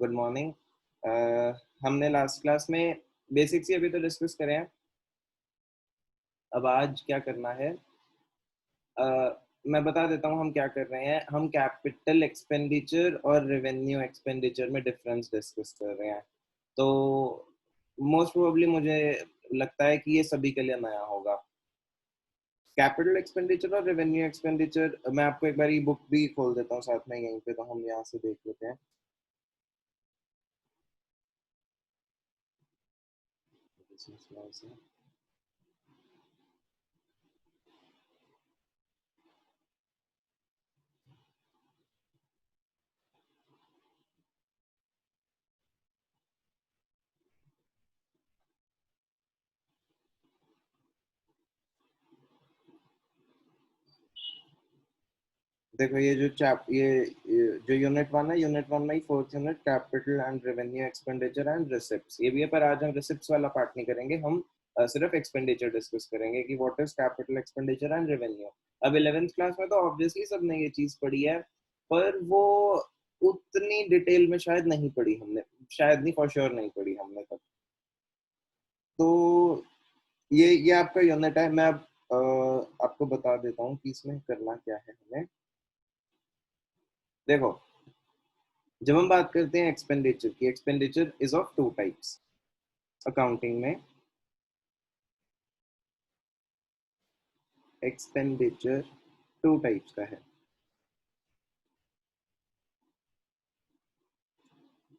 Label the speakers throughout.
Speaker 1: Good morning. हमने last class में basics ही अभी तो डिस्कस करे हैं। अब आज क्या करना है, मैं बता देता हूँ हम क्या कर रहे हैं। हम कैपिटल एक्सपेंडिचर और रेवेन्यू एक्सपेंडिचर में डिफरेंस डिस्कस कर रहे हैं। तो मोस्ट प्रोबेबली मुझे लगता है कि ये सभी के लिए नया होगा। कैपिटल एक्सपेंडिचर और रेवेन्यू एक्सपेंडिचर, मैं आपको एक बार ई बुक भी खोल देता हूँ साथ में यहीं पे, तो हम यहाँ से देख लेते हैं। देखो ये जो यूनिट वन है, यूनिट वन में ही fourth unit capital and revenue expenditure and receipts, ये भी है। पर आज हम रिसिप्ट्स वाला पार्ट नहीं करेंगे, हम सिर्फ एक्सपेंडिचर डिस्कस करेंगे कि what is capital expenditure and revenue. अब 11th क्लास में तो ऑब्वियसली सबने ये चीज पढ़ी है, पर वो उतनी डिटेल में शायद नहीं पढ़ी हमने, शायद नहीं, फॉर श्योर नहीं पढ़ी हमने तब। तो ये आपका यूनिट है। मैं अब आपको बता देता हूँ कि इसमें करना क्या है हमें। देखो, जब हम बात करते हैं एक्सपेंडिचर की, expenditure is of two types accounting में। एक्सपेंडिचर टू टाइप्स का है,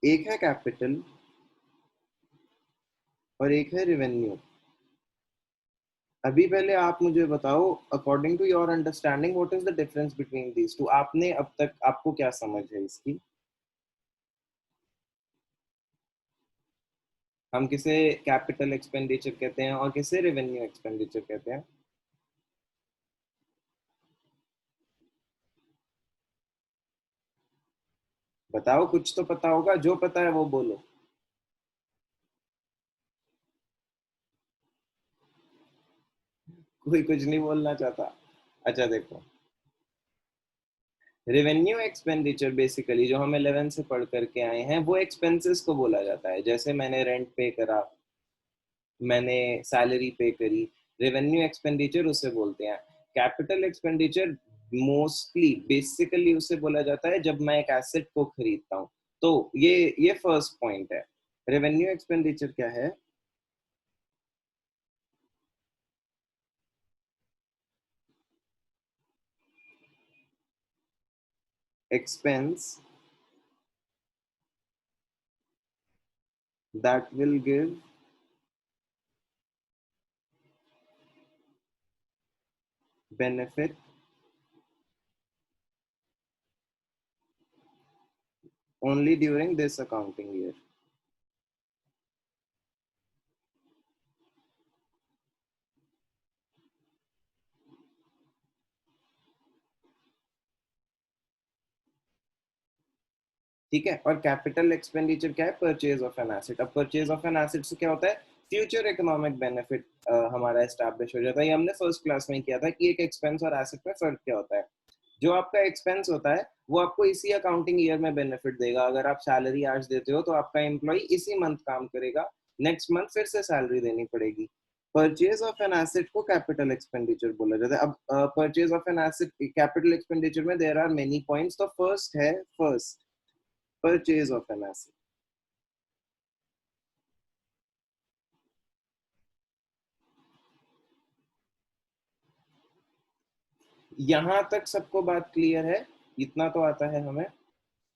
Speaker 1: एक है कैपिटल और एक है रेवेन्यू। अभी पहले आप मुझे बताओ, according to your understanding, what is the difference between these two. आपने अब तक, आपको क्या समझ है इसकी? हम किसे कैपिटल एक्सपेंडिचर कहते हैं और किसे रेवेन्यू एक्सपेंडिचर कहते हैं? बताओ, कुछ तो पता होगा, जो पता है वो बोलो। कोई कुछ नहीं बोलना चाहता। अच्छा देखो, रेवेन्यू एक्सपेंडिचर बेसिकली जो हम 11 से पढ़ करके आए हैं, वो एक्सपेंसेस को बोला जाता है। जैसे मैंने रेंट पे करा, मैंने सैलरी पे करी, रेवेन्यू एक्सपेंडिचर उसे बोलते हैं। कैपिटल एक्सपेंडिचर मोस्टली बेसिकली उसे बोला जाता है जब मैं एक एसेट को खरीदता हूँ। तो ये फर्स्ट पॉइंट है। रेवेन्यू एक्सपेंडिचर क्या है? Expense that will give benefit only during this accounting year। ठीक है। और कैपिटल एक्सपेंडिचर क्या है? Purchase of an asset. अब परचेज ऑफ एन एसेट से क्या होता है? फ्यूचर इकोनॉमिक बेनिफिट हमारा एस्टैब्लिश हो जाता है। ये हमने फर्स्ट क्लास में किया था कि एक एक्सपेंस और एसेट में फर्क क्या होता है। जो आपका एक्सपेंस होता है वो आपको इसी अकाउंटिंग ईयर में बेनिफिट देगा। अगर आप सैलरी आज देते हो तो आपका एम्प्लॉय इसी मंथ काम करेगा, नेक्स्ट मंथ फिर से सैलरी देनी पड़ेगी। परचेज ऑफ एन एसेट को कैपिटल एक्सपेंडिचर बोला जाता है। अब purchase of an asset capital expenditure में देयर आर मेनी पॉइंट्स। तो फर्स्ट है, first purchase of an asset. यहां तक सबको बात क्लियर है? इतना तो आता है हमें।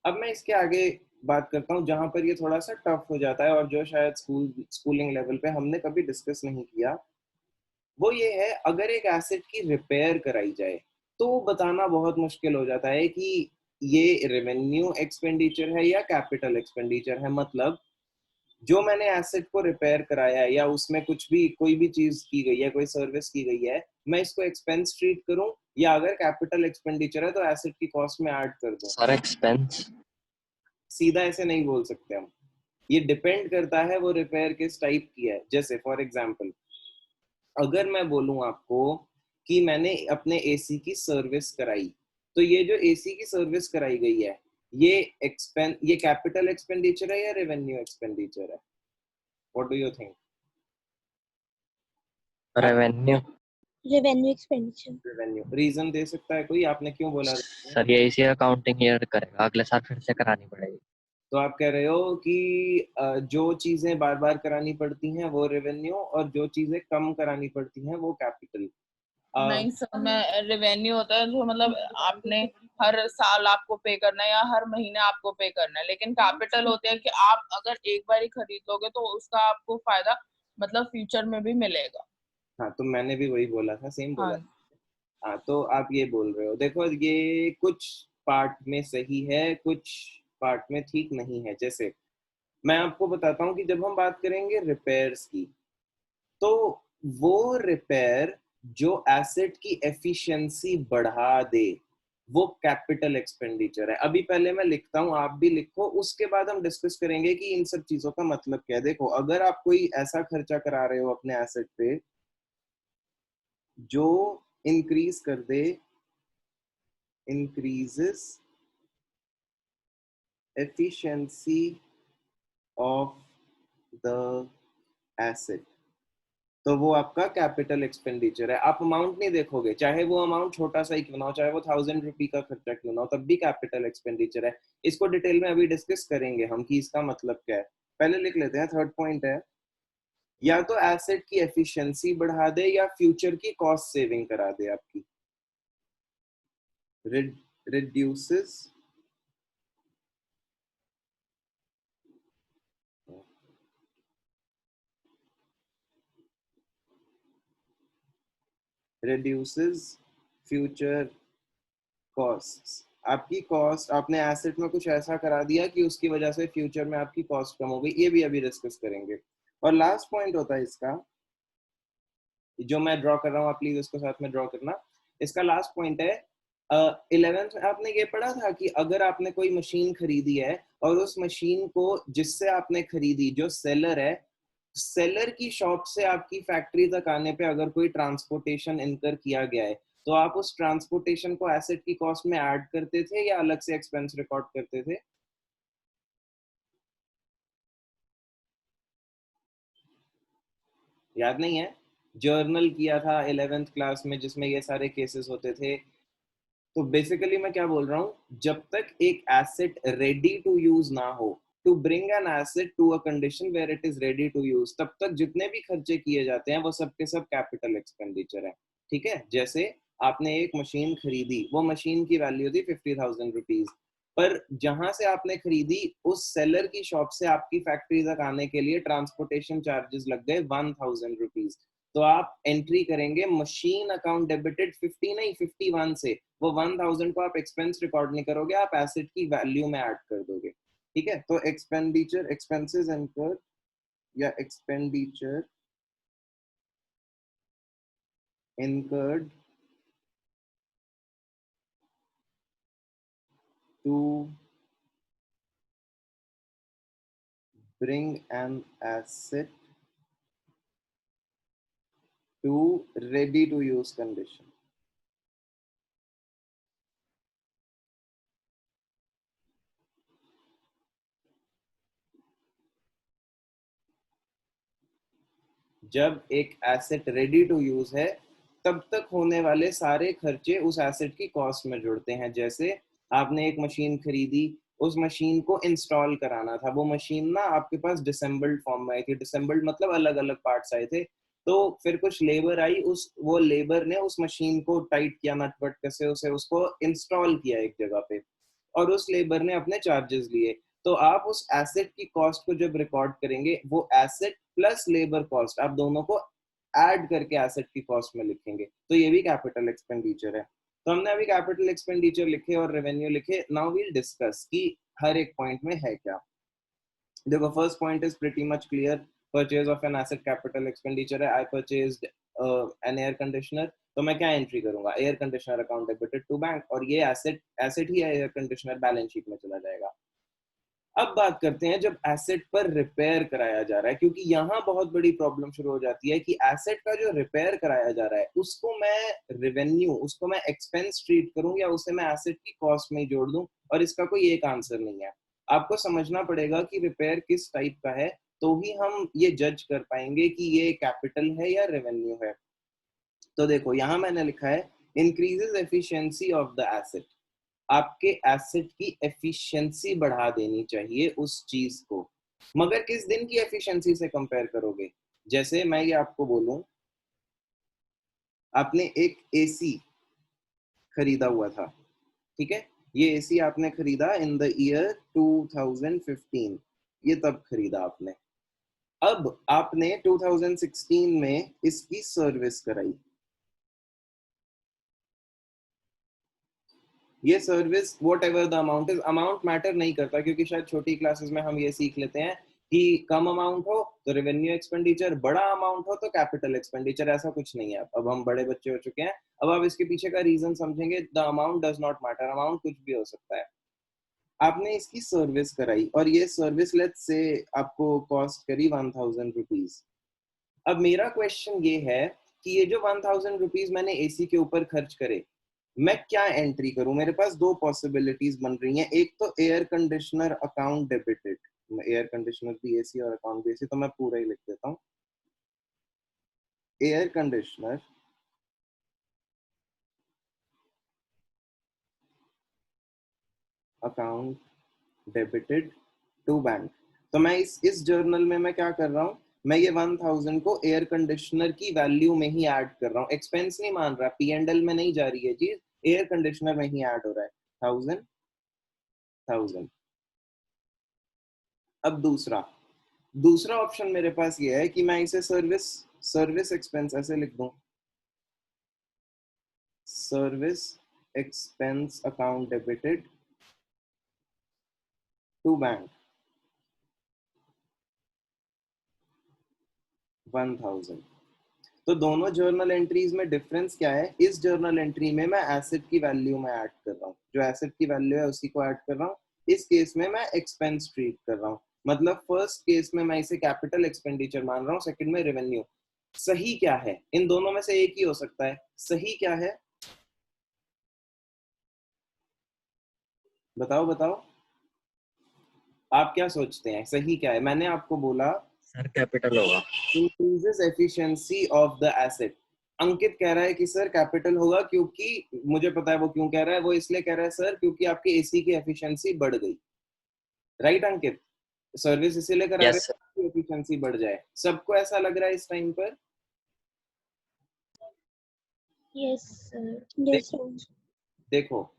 Speaker 1: अब मैं इसके आगे बात करता हूँ जहां पर ये थोड़ा सा टफ हो जाता है और जो शायद स्कूलिंग लेवल पे हमने कभी डिस्कस नहीं किया। वो ये है, अगर एक एसेट की रिपेयर कराई जाए तो बताना बहुत मुश्किल हो जाता है कि ये रेवेन्यू एक्सपेंडिचर है या कैपिटल एक्सपेंडिचर है। मतलब जो मैंने एसेट को रिपेयर कराया है या उसमें कुछ भी, कोई भी चीज की गई है, कोई सर्विस की गई है, मैं इसको एक्सपेंस ट्रीट करूं या अगर कैपिटल एक्सपेंडिचर है तो एसेट की कॉस्ट में ऐड कर दूं।
Speaker 2: सारा एक्सपेंस
Speaker 1: सीधा ऐसे नहीं बोल सकते हम। ये डिपेंड करता है वो रिपेयर किस टाइप की है। जैसे फॉर एग्जांपल, अगर मैं बोलूं आपको कि मैंने अपने एसी की सर्विस कराई, तो ये जो एसी की सर्विस कराई गई है, ये कैपिटल एक्सपेंडिचर है या रेवेन्यू एक्सपेंडिचर है? What do you think?
Speaker 2: Revenue.
Speaker 3: Revenue expenditure.
Speaker 1: Revenue. Reason दे सकता है कोई, आपने क्यों बोला?
Speaker 2: सर ये इसी अकाउंटिंग ईयर करेगा, अगले साल फिर से करानी पड़ेगी।
Speaker 1: तो आप कह रहे हो कि जो चीजें बार बार करानी पड़ती हैं वो रेवेन्यू, और जो चीजें कम करानी पड़ती हैं वो कैपिटल।
Speaker 4: नहीं सर, मैं रेवेन्यू होता है जो मतलब आपने हर साल आपको पे करना है या हर महीने आपको पे करना है, लेकिन कैपिटल होते हैं कि आप अगर एक बार ही खरीद लोगे तो उसका आपको फायदा मतलब फ्यूचर में भी मिलेगा।
Speaker 1: हाँ, तो मैंने भी वही बोला था, सेम बोला।
Speaker 4: हाँ,
Speaker 1: हाँ, तो आप ये बोल रहे हो। देखो, ये कुछ पार्ट में सही है, कुछ पार्ट में ठीक नहीं है। जैसे मैं आपको बताता हूँ कि जब हम बात करेंगे रिपेयर्स की, तो वो रिपेयर जो एसेट की एफिशिएंसी बढ़ा दे वो कैपिटल एक्सपेंडिचर है। अभी पहले मैं लिखता हूँ, आप भी लिखो, उसके बाद हम डिस्कस करेंगे कि इन सब चीजों का मतलब क्या है। देखो, अगर आप कोई ऐसा खर्चा करा रहे हो अपने एसेट पे जो इंक्रीज कर दे, increases efficiency of the asset, तो वो आपका कैपिटल एक्सपेंडिचर है। आप अमाउंट नहीं देखोगे, चाहे वो अमाउंट छोटा सा ही क्यों ना हो, चाहे वो 1000 रुपी का खर्चा क्यों ना हो, तब भी कैपिटल एक्सपेंडिचर है। इसको डिटेल में अभी डिस्कस करेंगे हम कि इसका मतलब क्या है। पहले लिख लेते हैं। थर्ड पॉइंट है, या तो एसेट की एफिशिएंसी बढ़ा दे या फ्यूचर की कॉस्ट सेविंग करा दे आपकी। Reduces reduces future costs। आपकी कॉस्ट, आपने एसेट में कुछ ऐसा करा दिया कि उसकी वजह से फ्यूचर में आपकी कॉस्ट कम हो गई, ये भी अभी डिस्कस करेंगे। और लास्ट पॉइंट होता है इसका, जो मैं ड्रॉ कर रहा हूँ, आप प्लीज उसको साथ में ड्रॉ करना। इसका लास्ट पॉइंट है, 11th में आपने ये पढ़ा था कि अगर आपने कोई मशीन खरीदी है और उस मशीन को जिससे आपने खरीदी, जो सेलर है, सेलर की शॉप से आपकी फैक्ट्री तक आने पे अगर कोई ट्रांसपोर्टेशन इनकर किया गया है, तो आप उस ट्रांसपोर्टेशन को एसेट की कॉस्ट में ऐड करते थे या अलग से एक्सपेंस रिकॉर्ड करते थे? याद नहीं है? जर्नल किया था 11th क्लास में जिसमें ये सारे केसेस होते थे। तो बेसिकली मैं क्या बोल रहा हूँ, जब तक एक एसेट रेडी टू यूज ना हो, to bring an asset to a condition where it is ready to use, तब तक जितने भी खर्चे किए जाते हैं वो सब के सब कैपिटल एक्सपेंडिचर है। ठीक है? जैसे आपने एक मशीन खरीदी, वो मशीन की वैल्यू थी 50,000 रुपीज, पर जहां से आपने खरीदी उस सेलर की शॉप से आपकी फैक्ट्री तक आने के लिए ट्रांसपोर्टेशन चार्जेस लग गए 1,000 रुपीज। तो आप एंट्री करेंगे मशीन अकाउंट डेबिटेड 50 नहीं 51 से, वो 1000 को आप एक्सपेंस रिकॉर्ड नहीं करोगे, आप एसेट की वैल्यू में ऐड कर दोगे। ठीक है? तो एक्सपेंडिचर, एक्सपेंसेस इनकर्ड या expenditure incurred to bring an asset to ready to use condition। जब एक एसेट रेडी टू यूज है, तब तक होने वाले सारे खर्चे उस एसेट की कॉस्ट में जुड़ते हैं। जैसे आपने एक मशीन खरीदी, उस मशीन को इंस्टॉल कराना था, वो मशीन ना आपके पास डिसेंबल्ड फॉर्म में आई थी। डिसेंबल्ड मतलब अलग अलग पार्ट्स आए थे। तो फिर कुछ लेबर आई, उस वो लेबर ने उस मशीन को टाइट किया नट बट कसे, उसे उसको इंस्टॉल किया एक जगह पे, और उस लेबर ने अपने चार्जेस लिए। तो आप उस एसेट की कॉस्ट को जब रिकॉर्ड करेंगे, वो एसेट प्लस लेबर कॉस्ट आप दोनों को ऐड करके एसेट की कॉस्ट में लिखेंगे, तो ये भी कैपिटल एक्सपेंडिचर है। तो हमने अभी कैपिटल एक्सपेंडिचर लिखे और रेवेन्यू लिखे। नाउ वील डिस्कस कि हर एक पॉइंट में है क्या। देखो, first point is pretty much clear, purchase of an asset capital expenditure है। I purchased an air conditioner, तो मैं क्या एंट्री करूंगा? Air conditioner account debited to bank, और ये एसेट एसेट ही है, एयर कंडीशनर बैलेंस शीट में चला जाएगा। अब बात करते हैं जब एसेट पर रिपेयर कराया जा रहा है, क्योंकि यहाँ बहुत बड़ी प्रॉब्लम शुरू हो जाती है कि एसेट का जो रिपेयर कराया जा रहा है उसको मैं रेवेन्यू, उसको मैं एक्सपेंस ट्रीट करूं या उसे मैं एसेट की कॉस्ट में जोड़ दूं, और इसका कोई एक आंसर नहीं है। आपको समझना पड़ेगा कि रिपेयर किस टाइप का है, तो ही हम ये जज कर पाएंगे कि ये कैपिटल है या रेवेन्यू है। तो देखो यहाँ मैंने लिखा है increases efficiency of the asset. आपके एसेट की एफिशिएंसी बढ़ा देनी चाहिए उस चीज को, मगर किस दिन की एफिशिएंसी से कंपेयर करोगे? जैसे मैं ये आपको बोलूं, आपने एक एसी खरीदा हुआ था, ठीक है, ये एसी आपने खरीदा इन द ईयर 2015, ये तब खरीदा आपने। अब आपने 2016 में इसकी सर्विस कराई। ये service what ever the amount is, amount matter नहीं करता, क्योंकि शायद छोटी क्लासेस में हम ये सीख लेते हैं कि कम अमाउंट हो तो रेवेन्यू एक्सपेंडिचर, बड़ा अमाउंट हो तो कैपिटल एक्सपेंडिचर। ऐसा कुछ नहीं है, अब हम बड़े बच्चे हो चुके हैं, अब आप इसके पीछे का रीजन समझेंगे। The amount does not matter, amount कुछ भी हो सकता है। आपने इसकी सर्विस कराई और ये सर्विस लेट्स से आपको कॉस्ट करी 1000 रुपीज। अब मेरा क्वेश्चन ये है कि ये जो 1000 रुपीज मैंने एसी के ऊपर खर्च करे, मैं क्या एंट्री करूं? मेरे पास दो पॉसिबिलिटीज बन रही हैं। एक तो air conditioner account debited, air conditioner भी एसी और अकाउंट भी एसी, तो मैं पूरा ही लिख देता हूं। Air conditioner account debited to bank. तो मैं इस जर्नल में मैं क्या कर रहा हूं, मैं ये 1000 को एयर कंडीशनर की वैल्यू में ही ऐड कर रहा हूं। एक्सपेंस नहीं मान रहा, P&L में नहीं जा रही है चीज, एयर कंडीशनर में ही ऐड हो रहा है 1000। अब दूसरा ऑप्शन मेरे पास ये है कि मैं इसे सर्विस एक्सपेंस ऐसे लिख दूं, service expense account debited to bank 1000। तो दोनों जर्नल एंट्रीज में डिफरेंस क्या है? इस जर्नल एंट्री में मैं एसेट की वैल्यू में ऐड कर रहा हूँ, जो एसेट की वैल्यू है उसी को ऐड कर रहा हूँ। इस केस में मैं एक्सपेंस ट्रीट कर रहा हूँ, मतलब फर्स्ट केस में मैं इसे कैपिटल एक्सपेंडिचर मान रहा हूँ, सेकंड में रेवेन्यू। सही क्या है? इन दोनों में से एक ही हो सकता है। सही क्या है? बताओ बताओ, आप क्या सोचते हैं सही क्या है? मैंने आपको बोला
Speaker 2: सर कैपिटल होगा।
Speaker 1: Increases efficiency of the asset. Ankit कह रहा है कि सर कैपिटल होगा, क्योंकि मुझे पता है वो क्यों कह रहा है। वो इसलिए कह रहा है सर क्योंकि आपकी एसी की एफिशिएंसी बढ़ गई। राइट अंकित? सर्विस इसीलिए करा रहे
Speaker 2: यस सर।
Speaker 1: हैं एफिशिएंसी बढ़ जाए। सबको ऐसा लग रहा है इस टाइम पर?
Speaker 3: Yes, sir. Yes, sir.
Speaker 1: देखो,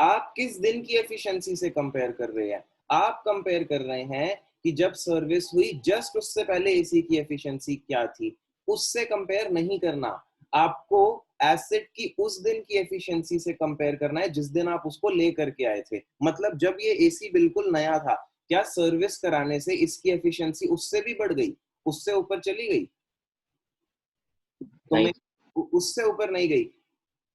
Speaker 1: आप किस दिन की एफिशिएंसी से कंपेयर कर रहे हैं? आप कंपेयर कर रहे हैं कि जब सर्विस हुई जस्ट उससे पहले एसी की एफिशिएंसी क्या थी, उससे कंपेयर नहीं करना। आपको एसेट की उस दिन की एफिशिएंसी से कंपेयर करना है जिस दिन आप उसको लेकर के आए थे। मतलब जब ये एसी बिल्कुल नया था, क्या सर्विस कराने से इसकी एफिशिएंसी उससे भी बढ़ गई, उससे ऊपर चली गई? तो
Speaker 2: नहीं।
Speaker 1: मैं उससे ऊपर नहीं गई।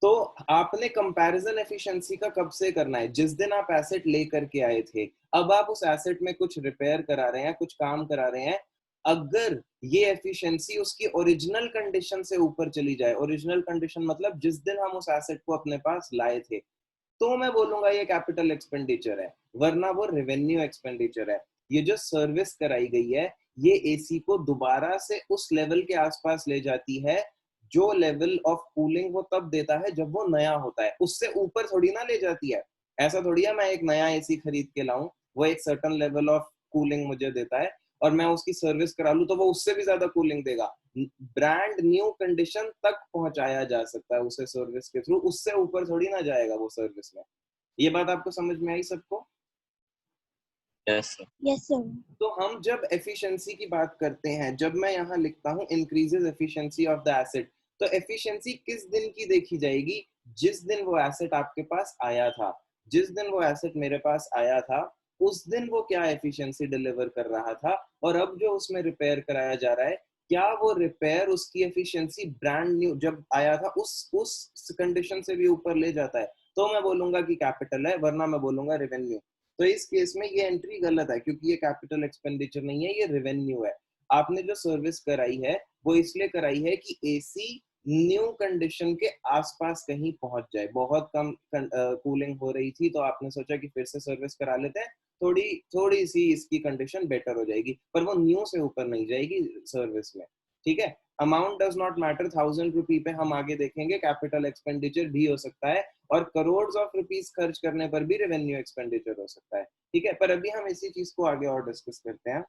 Speaker 1: तो आपने कंपैरिजन एफिशिएंसी का कब से करना है? जिस दिन आप एसेट लेकर के आए थे। अब आप उस एसेट में कुछ रिपेयर करा रहे हैं, कुछ काम करा रहे हैं, अगर ये एफिशिएंसी उसकी ओरिजिनल कंडीशन से ऊपर चली जाए, ओरिजिनल कंडीशन मतलब जिस दिन हम उस एसेट को अपने पास लाए थे, तो मैं बोलूंगा ये कैपिटल एक्सपेंडिचर है, वरना वो रेवेन्यू एक्सपेंडिचर है। ये जो सर्विस कराई गई है, ये एसी को दोबारा से उस लेवल के आसपास ले जाती है जो लेवल ऑफ कूलिंग वो तब देता है जब वो नया होता है, उससे ऊपर थोड़ी ना ले जाती है। ऐसा थोड़ी है मैं एक नया एसी खरीद के लाऊं, वो एक सर्टेन लेवल ऑफ कूलिंग मुझे देता है और मैं उसकी सर्विस करा लूं तो वो उससे भी ज्यादा कूलिंग देगा। ब्रांड न्यू कंडीशन तक पहुंचाया जा सकता है उसे सर्विस के थ्रू, उससे ऊपर थोड़ी ना जाएगा वो सर्विस में। ये बात आपको समझ में आई सबको?
Speaker 2: Yes sir.
Speaker 3: Yes, sir.
Speaker 1: तो हम जब एफिशिएंसी की बात करते हैं, जब मैं यहाँ लिखता हूँ increases efficiency of the asset, तो एफिशिएंसी किस दिन की देखी जाएगी? जिस दिन वो एसेट आपके पास आया था। जिस दिन वो एसेट मेरे पास आया था, उस दिन वो क्या एफिशिएंसी डिलीवर कर रहा था, और अब जो उसमें रिपेयर कराया जा रहा है, क्या वो रिपेयर उसकी एफिशिएंसी ब्रांड न्यू जब आया था उस कंडीशन से भी ऊपर ले जाता है, तो मैं बोलूंगा कि कैपिटल है, वरना मैं बोलूंगा रेवेन्यू। तो इस केस में ये एंट्री गलत है, क्योंकि ये कैपिटल एक्सपेंडिचर नहीं है, ये रेवेन्यू है। आपने जो सर्विस कराई है वो इसलिए कराई है कि एसी न्यू कंडीशन के आसपास कहीं पहुंच जाए। बहुत कम कूलिंग हो रही थी तो आपने सोचा कि फिर से सर्विस करा लेते हैं, थोड़ी सी इसकी कंडीशन बेटर हो जाएगी, पर वो न्यू से ऊपर नहीं जाएगी सर्विस में। ठीक है, अमाउंट डज नॉट मैटर। 1000 रुपी पे हम आगे देखेंगे कैपिटल एक्सपेंडिचर भी हो सकता है, और करोड़ ऑफ रुपीस खर्च करने पर भी रेवेन्यू एक्सपेंडिचर हो सकता है। ठीक है, पर अभी हम इसी चीज को आगे और डिस्कस करते हैं।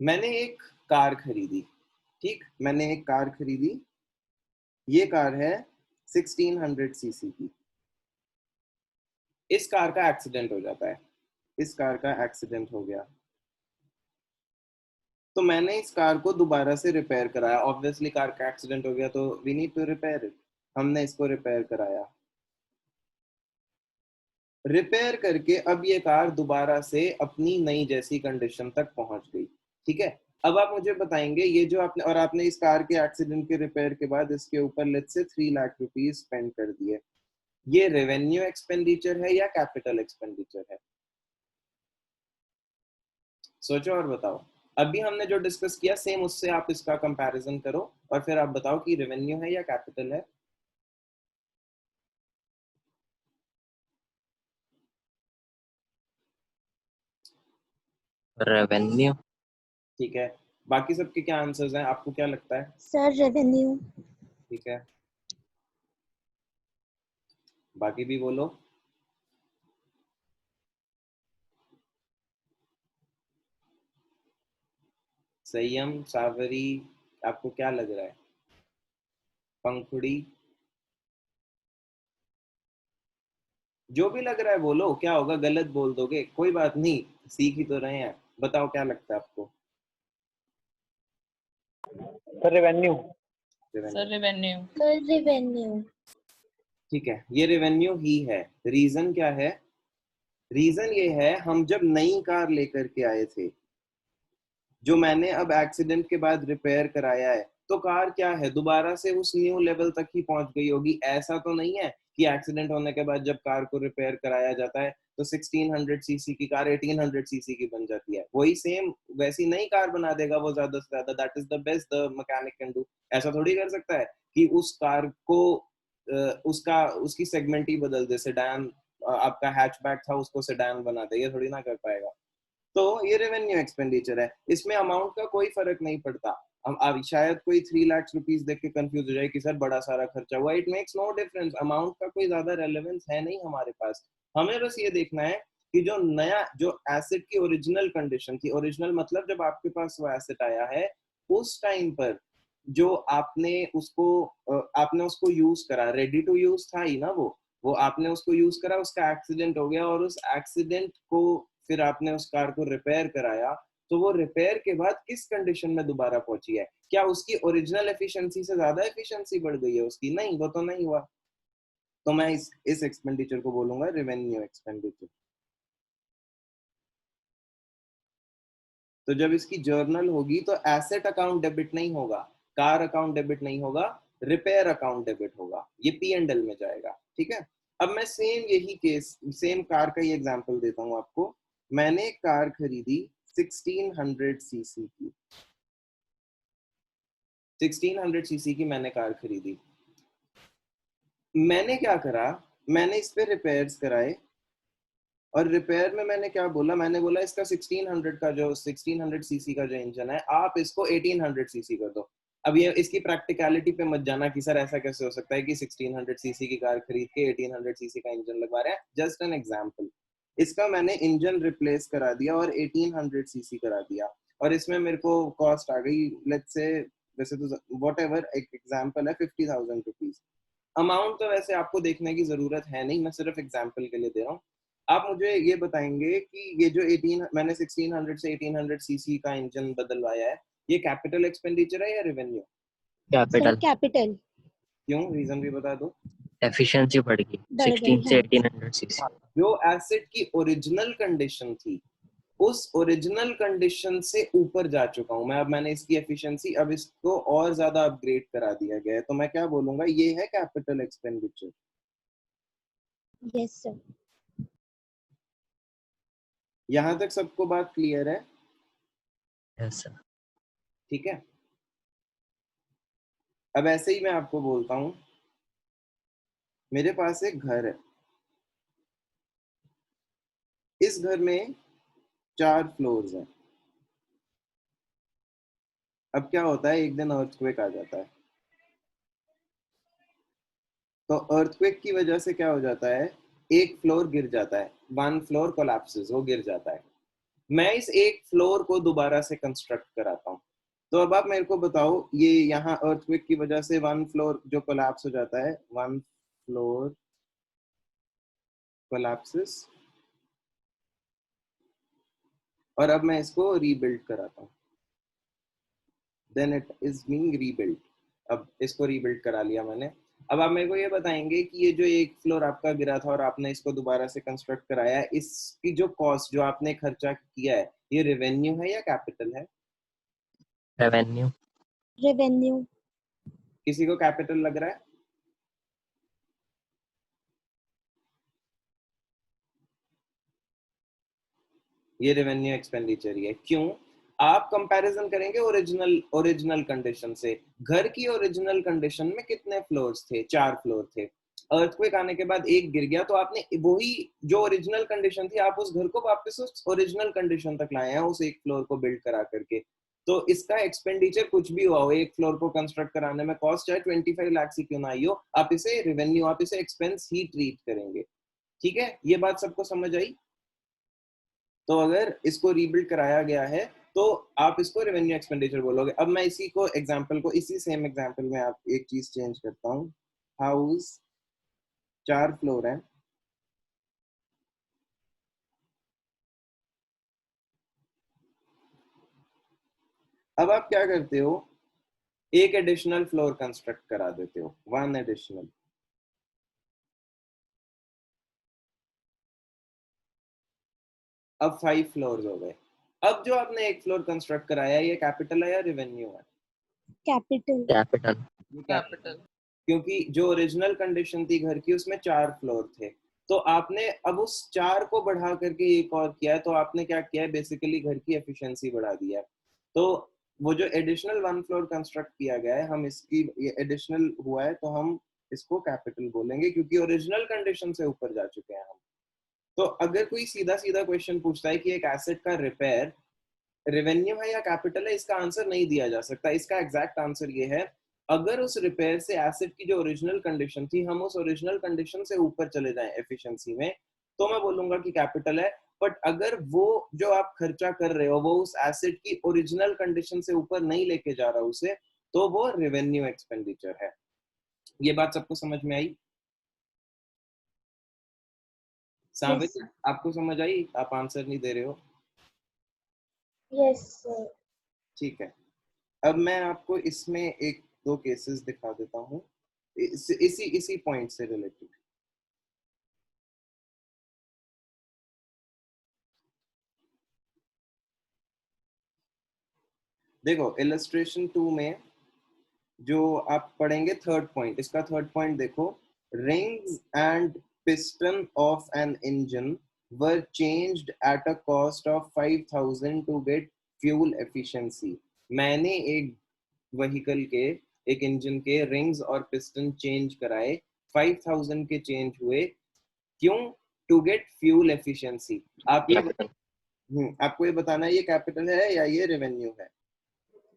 Speaker 1: मैंने एक कार खरीदी, ठीक, मैंने एक कार खरीदी, ये कार है 1600 सीसी की। इस कार का एक्सीडेंट हो जाता है, इस कार का एक्सीडेंट हो गया, तो मैंने इस कार को दोबारा से रिपेयर कराया। ऑब्वियसली कार का एक्सीडेंट हो गया तो we need to repair it. हमने इसको रिपेयर कराया, रिपेयर करके अब ये कार दोबारा से अपनी नई जैसी कंडीशन तक पहुंच गई। ठीक है, अब आप मुझे बताएंगे ये जो आपने, और आपने इस कार के एक्सीडेंट के रिपेयर के बाद इसके ऊपर let's say 3 lakh rupees spend कर दिए, ये रेवेन्यू एक्सपेंडिचर है या कैपिटल एक्सपेंडिचर है? सोचो और बताओ। अभी हमने जो डिस्कस किया सेम उससे आप इसका कंपैरिजन करो और फिर आप बताओ कि रेवेन्यू है या कैपिटल है।
Speaker 2: रेवेन्यू।
Speaker 1: ठीक है, बाकी सबके क्या आंसर्स हैं, आपको क्या लगता है?
Speaker 3: Sir revenue.
Speaker 1: ठीक है, बाकी भी बोलो। संयम, सावरी, आपको क्या लग रहा है? पंखुड़ी, जो भी लग रहा है बोलो, क्या होगा, गलत बोल दोगे कोई बात नहीं, सीख ही तो रहे हैं। बताओ क्या लगता है आपको?
Speaker 5: Sir revenue.
Speaker 4: Sir revenue.
Speaker 3: Sir revenue.
Speaker 1: ठीक है, ये रेवेन्यू ही है। रीजन क्या है? रीजन ये है, हम जब नई कार लेकर के आए थे, जो मैंने अब एक्सीडेंट के बाद रिपेयर कराया है, तो कार क्या है, दोबारा से उस न्यू लेवल तक ही पहुंच गई होगी। ऐसा तो नहीं है कि एक्सीडेंट होने के बाद जब कार को रिपेयर कराया जाता है तो 1600 सीसी की कार 1800 सीसी की बन जाती है। वही सेम वैसी नई कार बना देगा वो ज्यादा से ज्यादा। That is the best the mechanic can do. ऐसा थोड़ी कर सकता है कि उस कार को उसकी सेगमेंट ही बदल दे, सेडान, आपका हैचबैक था उसको सेडान बना दे, ये थोड़ी ना कर पाएगा। तो ये रेवेन्यू एक्सपेंडिचर है, इसमें अमाउंट का कोई फर्क नहीं पड़ता। अब शायद कोई 3 लाख रुपीस देख के कंफ्यूज हो जाए कि सर बड़ा सारा खर्चा हुआ। It makes no difference, amount का कोई ज्यादा रेलेवेंस है नहीं हमारे पास। हमें बस ये देखना है कि जो नया, जो एसेट की ओरिजिनल कंडीशन थी, ओरिजिनल मतलब जब आपके पास वो एसेट आया है उस टाइम पर जो आपने उसको यूज करा, रेडी टू यूज था ही ना वो आपने उसको यूज करा, उसका एक्सीडेंट हो गया और उस एक्सीडेंट को फिर आपने उस कार को रिपेयर कराया, तो वो रिपेयर के बाद किस कंडीशन में दोबारा पहुंची है? क्या उसकी ओरिजिनल एफिशिएंसी से ज्यादा एफिशिएंसी बढ़ गई है उसकी? नहीं, वो तो नहीं हुआ। तो मैं इस एक्सपेंडिचर को बोलूंगा रेवेन्यू एक्सपेंडिचर। तो जब इसकी जर्नल होगी तो एसेट अकाउंट डेबिट नहीं होगा, कार अकाउंट डेबिट नहीं होगा, रिपेयर अकाउंट डेबिट होगा, ये P&L में जाएगा। ठीक है, अब मैं सेम यही केस, सेम कार का ही एग्जांपल देता हूं आपको। मैंने एक कार खरीदी 1600 सीसी की, 1600 सीसी की मैंने कार खरीदी। मैंने क्या करा, मैंने इस पे रिपेयर्स कराए, और रिपेयर में मैंने क्या बोला, मैंने बोला इसका 1600 का जो 1600 सीसी का जो इंजन है आप इसको 1800 सीसी कर दो। अब ये इसकी प्रैक्टिकलिटी पे मत जाना कि सर ऐसा कैसे हो सकता है कि 1600 सीसी की कार खरीद के 1800 सीसी का इंजन लगवा रहे हैं। जस्ट एन एग्जांपल, इसका मैंने इंजन रिप्लेस करा दिया और 1800 सीसी करा दिया, और इसमें मेरे को कॉस्ट आ गई लेट्स से, वैसे तो व्हाटएवर एक एग्जांपल है, 50,000 रुपीज। अमाउंट तो वैसे आपको देखने की जरूरत है नहीं, मैं सिर्फ एग्जांपल के लिए दे रहा हूँ। आप मुझे ये बताएंगे कि ये जो 18 मैंने 1600 से 1800 सीसी का इंजन बदलवाया है, ये कैपिटल एक्सपेंडिचर है या रेवेन्यू?
Speaker 3: Sir
Speaker 2: capital.
Speaker 3: कैपिटल।
Speaker 1: क्यों, रीजन भी बता दो।
Speaker 2: एफिशिएंसी बढ़ गई
Speaker 3: बढ़ गई,
Speaker 2: 16 से
Speaker 3: हाँ।
Speaker 2: 1800 सीसी।
Speaker 1: जो एसेट की ओरिजिनल कंडीशन थी उस ओरिजिनल कंडीशन से ऊपर जा चुका हूं मैं। अब मैंने इसकी एफिशिएंसी, अब इसको और ज्यादा अपग्रेड करा दिया गया है, तो मैं क्या बोलूंगा, ये है कैपिटल एक्सपेंडिचर।
Speaker 3: Yes sir.
Speaker 1: यहां तक सबको बात क्लियर है?
Speaker 2: Yes sir.
Speaker 1: ठीक है, अब ऐसे ही मैं आपको बोलता हूँ, मेरे पास एक घर है, इस घर में 4 फ्लोर्स हैं। अब क्या होता है, एक दिन अर्थक्वेक आ जाता है, तो अर्थक्वेक की वजह से क्या हो जाता है, एक फ्लोर गिर जाता है, 1 फ्लोर कोलैप्सेस, वो गिर जाता है। मैं इस एक फ्लोर को दोबारा से कंस्ट्रक्ट कराता हूँ। तो अब आप मेरे को बताओ, ये यहाँ अर्थक्वेक की वजह से 1 फ्लोर जो कोलैप्स हो जाता है, 1 फ्लोर कोलैप्सेस, और अब मैं इसको रीबिल्ड कराता हूँ, then it is being rebuild. अब इसको रीबिल्ड करा लिया मैंने। अब आप मेरे को ये बताएंगे कि ये जो एक फ्लोर आपका गिरा था और आपने इसको दोबारा से कंस्ट्रक्ट कराया, इसकी जो कॉस्ट, जो आपने खर्चा किया है, ये रेवेन्यू है या कैपिटल है?
Speaker 2: रेवेन्यू।
Speaker 3: रेवेन्यू।
Speaker 1: किसी को कैपिटल लग रहा है? ये रेवेन्यू एक्सपेंडिचर ही है। क्यों? आप कंपैरिजन करेंगे ओरिजिनल कंडीशन से। घर की ओरिजिनल कंडीशन में कितने फ्लोर्स थे? 4 फ्लोर थे। अर्थक्वेक आने के बाद एक गिर गया, तो आपने वही जो ओरिजिनल कंडीशन थी, आप उस घर को वापस उस ओरिजिनल कंडीशन तक लाए हैं, उस एक फ्लोर को बिल्ड करा करके। तो इसका एक्सपेंडिचर कुछ भी हुआ हो, एक फ्लोर को कंस्ट्रक्ट कराने में कॉस्ट चाहे 25 लाख ही क्यों ना आई हो, आप इसे रेवेन्यू, आप इसे एक्सपेंस ही ट्रीट करेंगे। ठीक है, ये बात सबको समझ आई? तो अगर इसको रीबिल्ड कराया गया है तो आप इसको रेवेन्यू एक्सपेंडिचर बोलोगे। अब मैं इसी को एग्जांपल को, इसी सेम एग्जांपल में आप एक चीज चेंज करता हूँ। हाउस 4 फ्लोर है, अब आप क्या करते हो, एक एडिशनल फ्लोर कंस्ट्रक्ट करा देते हो, 1 एडिशनल। अब 5 फ्लोर्स हो गए। अब जो आपने एक फ्लोर कंस्ट्रक्ट कराया, ये कैपिटल है या रेवेन्यू है?
Speaker 3: कैपिटल।
Speaker 2: कैपिटल।
Speaker 1: ये
Speaker 4: कैपिटल।
Speaker 1: क्योंकि जो ओरिजिनल कंडीशन थी घर की, उसमें 4 फ्लोर थे, तो आपने अब उस 4 को बढ़ा करके एक और किया है, तो आपने क्या किया है, बेसिकली घर की एफिशिएंसी बढ़ा दिया है। तो वो जो एडिशनल 1 फ्लोर कंस्ट्रक्ट किया गया है, हम इसकी, ये एडिशनल हुआ है तो हम इसको कैपिटल बोलेंगे, क्योंकि ओरिजिनल कंडीशन से ऊपर जा चुके हैं हम। तो अगर कोई सीधा सीधा क्वेश्चन पूछता है कि एक एसेट का रिपेयर रेवेन्यू है या कैपिटल है, इसका आंसर नहीं दिया जा सकता। इसका एग्जैक्ट आंसर ये है, अगर उस रिपेयर से एसेट की जो ओरिजिनल कंडीशन थी, हम उस ओरिजिनल कंडीशन से ऊपर चले जाएं एफिशिएंसी में, तो मैं बोलूंगा कि कैपिटल है। बट अगर वो जो आप खर्चा कर रहे हो वो उस एसेट की ओरिजिनल कंडीशन से ऊपर नहीं लेके जा रहा उसे, तो वो रेवेन्यू एक्सपेंडिचर है। ये बात सबको समझ में आई? सावित,
Speaker 3: Yes.
Speaker 1: आपको समझ आई? आप आंसर नहीं दे रहे हो।
Speaker 3: Yes, sir.
Speaker 1: ठीक है, अब मैं आपको इसमें एक दो केसेस दिखा देता हूँ इसी इसी पॉइंट से रिलेटेड। देखो इलस्ट्रेशन 2 में जो आप पढ़ेंगे थर्ड पॉइंट, इसका थर्ड पॉइंट देखो, rings and piston of an engine were changed at a cost of 5,000 to get fuel efficiency. मैंने एक व्हीकल के, एक इंजन के रिंग्स और पिस्टन चेंज कराए, 5,000 के चेंज हुए, क्यों? To get fuel efficiency. आप ये आपको ये बताना है, ये कैपिटल है या ये रेवेन्यू है?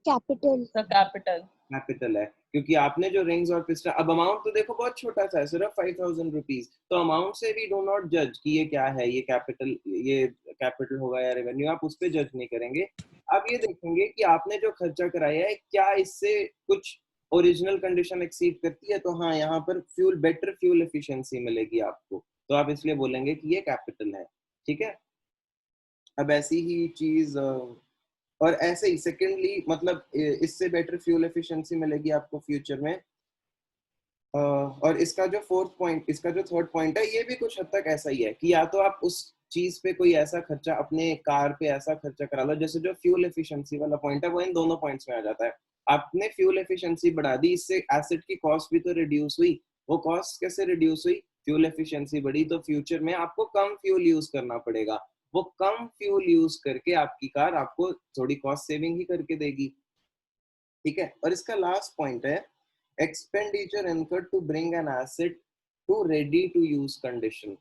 Speaker 3: कैपिटल।
Speaker 4: कैपिटल।
Speaker 1: कैपिटल है, क्योंकि आपने जो रिंग्स और पिस्टन, अब अमाउंट तो देखो बहुत छोटा सा है, सिर्फ 5,000 रुपीज, तो अमाउंट से भी डू नॉट जज कि ये क्या है, ये कैपिटल होगा या रेवेन्यू, आप उस पर जज नहीं करेंगे। आप ये देखेंगे कि आपने जो खर्चा कराया है, क्या इससे कुछ ओरिजिनल कंडीशन एक्सीड करती है, तो हाँ, यहाँ पर बेटर फ्यूल एफिशिएंसी मिलेगी आपको, तो आप इसलिए बोलेंगे कि ये कैपिटल है। ठीक है, अब ऐसी ही चीज, और ऐसे ही सेकेंडली, मतलब इससे बेटर फ्यूल एफिशिएंसी मिलेगी आपको फ्यूचर में। और इसका जो फोर्थ पॉइंट, इसका जो थर्ड पॉइंट है, ये भी कुछ हद तक ऐसा ही है कि या तो आप उस चीज पे कोई ऐसा खर्चा, अपने कार पे ऐसा खर्चा करा लो, जैसे जो फ्यूल एफिशिएंसी वाला पॉइंट है वो इन दोनों पॉइंट्स में आ जाता है। आपने फ्यूल एफिशिएंसी बढ़ा दी, इससे एसेट की कॉस्ट भी तो रिड्यूस हुई। वो कॉस्ट कैसे रिड्यूस हुई? फ्यूल एफिशिएंसी बढ़ी, तो फ्यूचर में आपको कम फ्यूल यूज करना पड़ेगा। वो कम फ्यूल यूज करके आपकी कार आपको थोड़ी कॉस्ट सेविंग ही करके देगी। ठीक है, और इसका लास्ट पॉइंट है expenditure incurred to bring an asset to ready to use condition.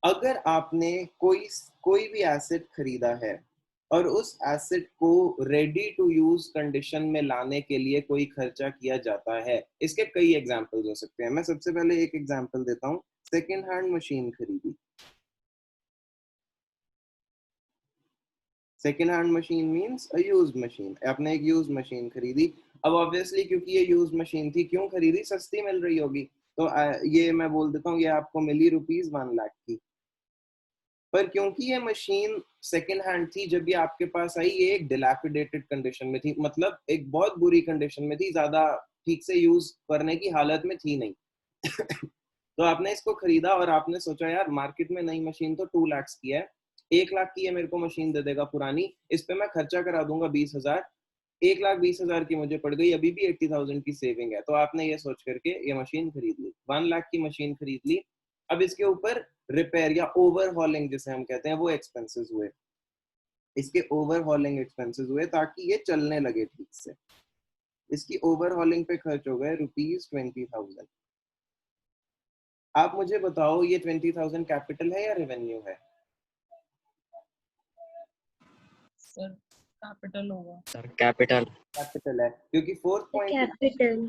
Speaker 1: अगर आपने कोई भी एसेट खरीदा है और उस एसेट को रेडी टू यूज कंडीशन में लाने के लिए कोई खर्चा किया जाता है, इसके कई एग्जांपल्स हो सकते हैं। मैं सबसे पहले एक एग्जांपल देता हूँ। सेकेंड हैंड मशीन खरीदी। Second hand machine means a used machine. आपने एक यूज्ड मशीन खरीदी। अब ऑब्वियसली क्योंकि ये यूज्ड मशीन थी, क्यों खरीदी? सस्ती मिल रही होगी। तो ये मैं बोल देता हूँ, ये आपको मिली ₹1 लाख की। पर क्योंकि ये मशीन सेकेंड हैंड थी, जब ये आपके पास आई, ये एक डिलैपिडेटेड कंडीशन में थी, मतलब एक बहुत बुरी कंडीशन में थी, ज्यादा ठीक से यूज करने की हालत में थी नहीं। तो आपने इसको खरीदा और आपने सोचा यार मार्केट में नई मशीन तो 2 लाख की है, 1 लाख की ये मेरे को मशीन दे देगा पुरानी, इस पे मैं खर्चा करा दूंगा 20,000, 1,20,000 की मुझे पड़ गई, अभी भी 80,000 की सेविंग है। तो आपने ये सोच करके ये मशीन खरीद ली, 1 लाख की मशीन खरीद ली। अब इसके ऊपर रिपेयर या ओवरहॉलिंग जिसे हम कहते हैं वो एक्सपेंसेस हुए, इसके ओवरहॉलिंग एक्सपेंसेस हुए ताकि ये चलने लगे ठीक से। इसकी ओवरहॉलिंग पे खर्च हो गए ₹20,000। आप मुझे बताओ ये 20,000 कैपिटल है या रेवेन्यू है?
Speaker 4: सर कैपिटल होगा।
Speaker 2: सर कैपिटल
Speaker 1: कैपिटल है, क्योंकि
Speaker 3: कैपिटल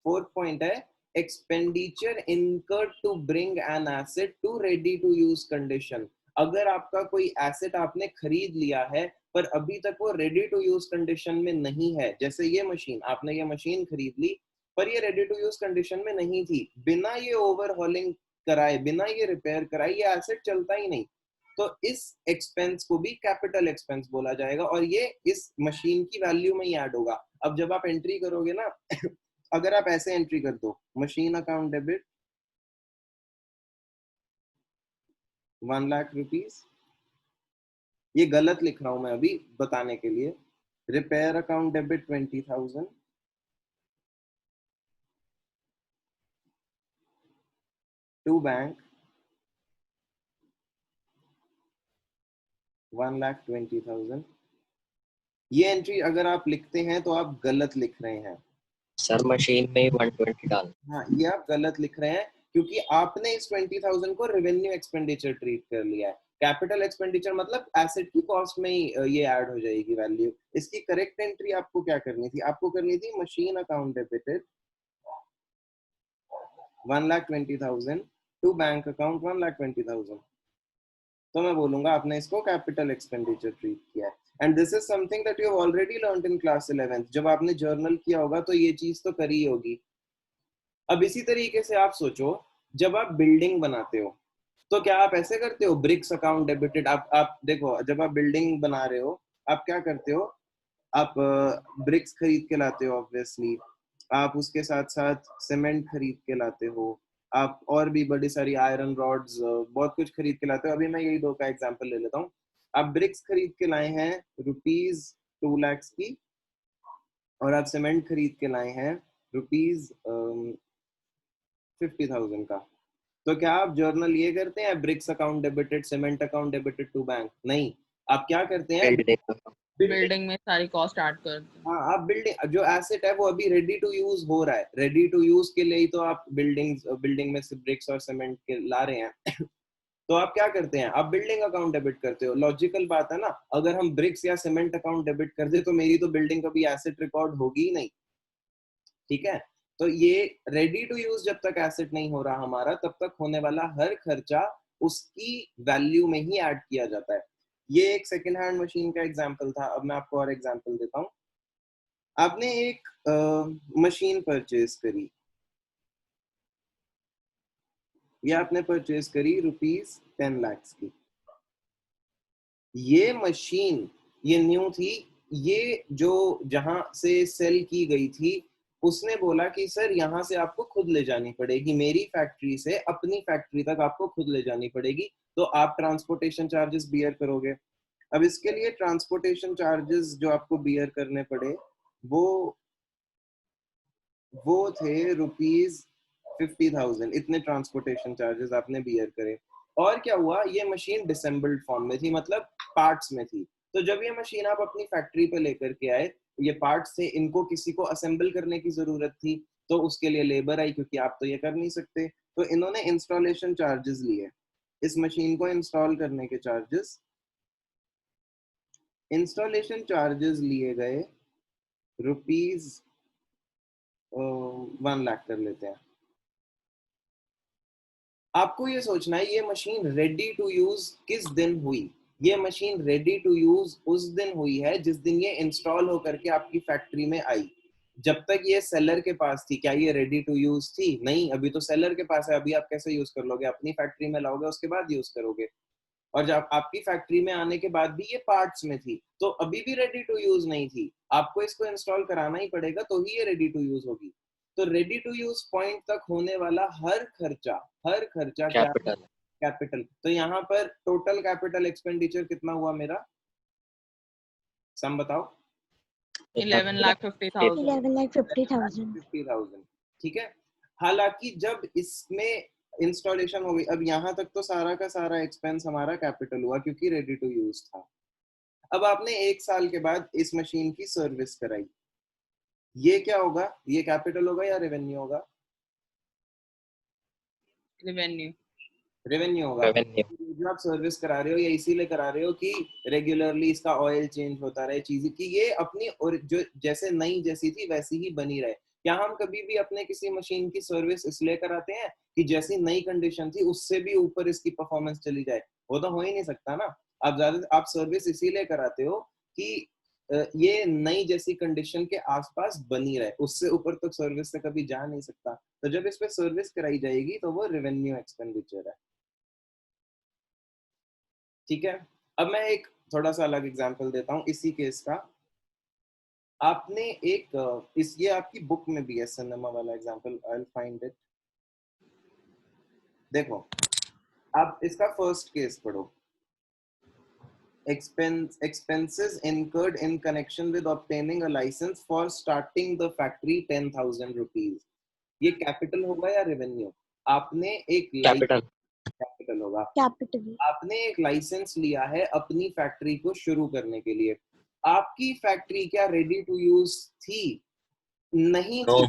Speaker 1: फोर्थ पॉइंट है expenditure incurred to bring an asset to ready to use condition. अगर आपका कोई एसेट आपने खरीद लिया है पर अभी तक वो रेडी टू यूज कंडीशन में नहीं है, जैसे ये मशीन, आपने ये मशीन खरीद ली पर ये रेडी टू यूज कंडीशन में नहीं थी, बिना ये ओवरहॉलिंग कराए, बिना ये रिपेयर कराए ये एसेट चलता ही नहीं, तो इस एक्सपेंस को भी कैपिटल एक्सपेंस बोला जाएगा और ये इस मशीन की वैल्यू में ही ऐड होगा। अब जब आप एंट्री करोगे ना अगर आप ऐसे एंट्री कर दो, machine account debit 1 lakh rupees, ये गलत लिख रहा हूं मैं अभी बताने के लिए। Repair account debit 20,000, to bank 1,20,000। ये एंट्री अगर आप लिखते हैं तो आप गलत लिख रहे हैं
Speaker 2: सर, मशीन में ही 120 डाल।
Speaker 1: हाँ, ये आप गलत लिख रहे हैं क्योंकि आपने इस 20,000 को रेवेन्यू एक्सपेंडिचर ट्रीट कर लिया है। कैपिटल एक्सपेंडिचर मतलब एसेट की कॉस्ट में ही ये ऐड हो जाएगी वैल्यू। इसकी करेक्ट एंट्री आपको क्या करनी थी? आपको करनी थी machine account debited 1,20,000 to bank account 1,20,000। तो मैं बोलूंगा आपने इसको कैपिटल एक्सपेंडिचर ट्रीट किया है। And this is something that you have already learned in class 11th। जब आपने जर्नल किया होगा तो ये चीज तो करी होगी। अब इसी तरीके से आप सोचो, जब आप बिल्डिंग बनाते हो तो क्या आप ऐसे करते हो? Bricks account debited. आप देखो, जब आप बिल्डिंग बना रहे हो आप क्या करते हो? आप ब्रिक्स खरीद के लाते हो ऑब्वियसली, आप उसके साथ साथ सीमेंट खरीद के लाते हो, आप और भी बड़ी सारी आयरन रॉड्स बहुत कुछ खरीद के लाते हो। अभी मैं यही दो का एग्जांपल ले लेता हूँ। आप ब्रिक्स खरीद के लाए हैं ₹2 लाख की और आप सीमेंट खरीद के लाए हैं ₹50,000 का। तो क्या आप जर्नल ये करते हैं bricks account debited, cement account debited to bank? नहीं, आप क्या करते हैं?
Speaker 4: बिल्डिंग में सारी कॉस्ट ऐड कर दो।
Speaker 1: हाँ, आप बिल्डिंग जो एसेट है वो अभी रेडी टू यूज हो रहा है, रेडी टू यूज के लिए ही तो आप बिल्डिंग में से ब्रिक्स और सीमेंट के ला रहे हैं। तो आप क्या करते हैं? आप बिल्डिंग अकाउंट डेबिट करते हो। लॉजिकल बात है ना, अगर हम ब्रिक्स या सीमेंट अकाउंट डेबिट कर दे तो मेरी तो बिल्डिंग कभी एसेट रिकॉर्ड होगी ही नहीं, ठीक है? तो ये रेडी टू यूज जब तक एसेट नहीं हो रहा हमारा, तब तक होने वाला हर खर्चा उसकी वैल्यू में ही ऐड किया जाता है। ये एक सेकेंड हैंड मशीन का एग्जांपल था। अब मैं आपको और एग्जांपल देता हूँ। आपने एक मशीन परचेज करी, ये आपने परचेज करी ₹10 लाख की। ये मशीन ये न्यू थी, ये जो जहां से सेल की गई थी उसने बोला कि सर यहाँ से आपको खुद ले जानी पड़ेगी, मेरी फैक्ट्री से अपनी फैक्ट्री तक आपको खुद ले जानी पड़ेगी, तो आप ट्रांसपोर्टेशन चार्जेस बियर करोगे। अब इसके लिए ट्रांसपोर्टेशन चार्जेस जो आपको बियर करने पड़े वो थे ₹50,000। इतने ट्रांसपोर्टेशन चार्जेस आपने बियर करे। और क्या हुआ, ये मशीन डिसेंबल्ड फॉर्म में थी, मतलब पार्ट्स में थी। तो जब ये मशीन आप अपनी फैक्ट्री पे लेकर के आए, ये पार्ट्स थे, इनको किसी को असेंबल करने की जरूरत थी। तो उसके लिए लेबर आई, क्योंकि आप तो ये कर नहीं सकते। तो इन्होंने इंस्टॉलेशन चार्जेस लिए, इस मशीन को इंस्टॉल करने के चार्जेस, इंस्टॉलेशन चार्जेस लिए गए रुपीज 1 लाख कर लेते हैं। आपको ये सोचना है ये मशीन रेडी टू यूज किस दिन हुई। ये मशीन रेडी टू यूज उस दिन हुई है जिस दिन ये इंस्टॉल होकर के आपकी फैक्ट्री में आई। जब तक ये सेलर के पास थी, क्या ये रेडी टू यूज थी? नहीं, अभी तो सेलर के पास है। अभी आप कैसे यूज कर लोगे? अपनी फैक्ट्री में लाओगे, उसके बाद यूज करोगे। और जब आपकी फैक्ट्री में आने के बाद भी ये पार्ट्स में थी, तो अभी भी रेडी टू यूज नहीं थी। आपको इसको इंस्टॉल कराना ही पड़ेगा तो ही ये रेडी टू यूज होगी। तो रेडी टू यूज पॉइंट तक होने वाला हर खर्चा क्या है?
Speaker 2: कैपिटल।
Speaker 1: कैपिटल। तो यहाँ पर टोटल कैपिटल एक्सपेंडिचर कितना हुआ मेरा? सम बताओ।
Speaker 4: 11,50,000।
Speaker 3: 11,50,000।
Speaker 1: ठीक है। हालांकि जब इसमें इंस्टॉलेशन हो गई, अब यहाँ तक तो सारा का सारा एक्सपेंस हमारा कैपिटल हुआ क्योंकि रेडी टू यूज था। अब आपने 1 साल के बाद इस मशीन की सर्विस कराई, ये क्या होगा? ये कैपिटल होगा या रेवेन्यू होगा?
Speaker 4: रेवेन्यू।
Speaker 1: रेवेन्यू होगा।
Speaker 2: रेवेन्यू।
Speaker 1: जो आप सर्विस करा रहे हो या इसीलिए करा रहे हो कि रेगुलरली इसका ऑयल चेंज होता रहे, चीजें कि ये अपनी और जो जैसे नई जैसी थी वैसी ही बनी रहे। क्या हम कभी भी अपने किसी मशीन की सर्विस इसलिए कराते हैं कि जैसी नई कंडीशन थी उससे भी ऊपर इसकी परफॉर्मेंस चली जाए? वो तो हो ही नहीं सकता ना। आप सर्विस इसीलिए कराते हो कि ये नई जैसी कंडीशन के आसपास बनी रहे, उससे ऊपर तो सर्विस से कभी जा नहीं सकता। तो जब इस पे सर्विस कराई जाएगी तो वो रेवेन्यू एक्सपेंडिचर है। ठीक है। अब मैं एक थोड़ा सा अलग एग्जांपल देता हूँ इसी केस का। आपने एक ये आपकी बुक में भी है, सिनेमा वाला example. I will find it. देखो, आप इसका फर्स्ट केस पढ़ो। expenses incurred in connection with obtaining a license for starting the factory 10,000 rupees। ये कैपिटल होगा या रेवेन्यू? आपने एक कैपिटल होगा।
Speaker 3: कैपिटल।
Speaker 1: आपने एक लाइसेंस लिया है अपनी फैक्ट्री को शुरू करने के लिए। आपकी फैक्ट्री क्या रेडी टू यूज थी? नहीं थी।